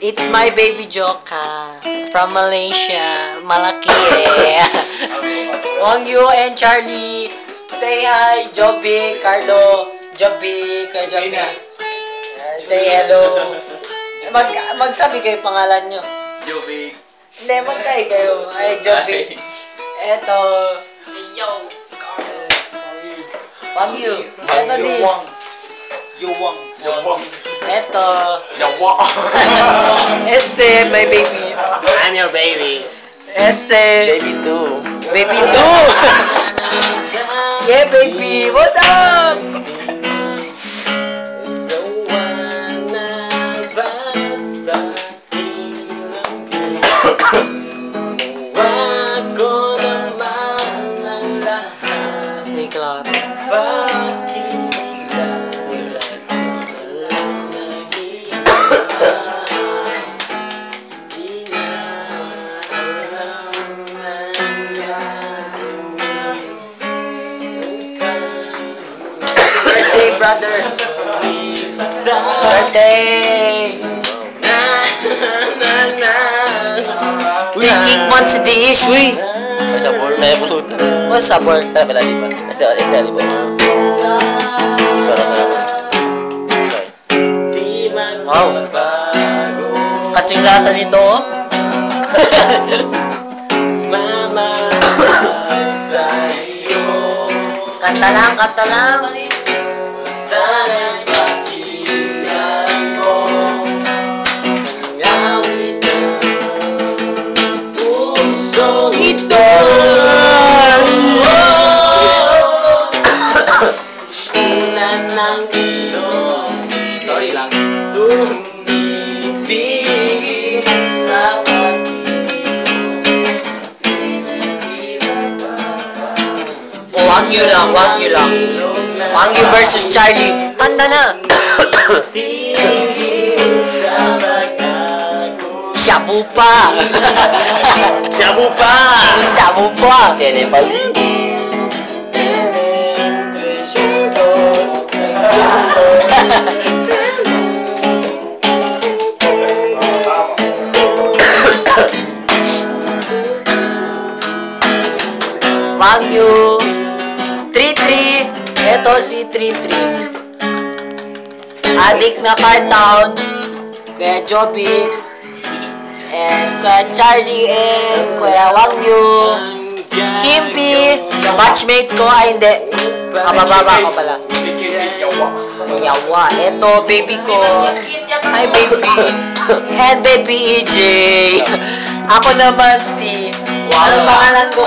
It's my baby Joka from Malaysia. Malaki eh. Wong Yu and Charlie. Say hi, Joby, Carlo, Joby, kay Joby. Say hello. Magsabi kayo pangalan nyo. Joby. Hindi, magkay kayo. Ay, Joby. Eto. Yo, Wong Yu. Eto din. Yuwang. Eto. Yawa. Este, my baby. I'm your baby. Este. Baby too. Baby too. Yeah, baby. What up? Hey, Clara. Birthday, brother. Birthday. We eat once a dish, we. Sabor. Kaya pulutan. What's sabor? Kaya pala di ba? Isa di ba? Isa na sarap. Wow. Kasing lasa nito, oh. Kanta lang, kanta lang. Puso ito. Ulan ng ilong. Sorry lang. Tumibigil sa Wang Yu lang, Wang Yu lang. Wang Yu versus Charlie. Kanta na. Shabu pa. Shabu pa! Shabu pa. Tiene pa. Wang Yu. 3-3. Ito si 3-3. Adik na Cartown. Kaya Joby. And kaya Charlie and kaya Wang Yu. Kimpi. Matchmate ko. Ay hindi. Kabababa ko pala. Yawa. Ito baby ko. Hi baby. And baby EJ. Ako naman si... Ano pangalan ko?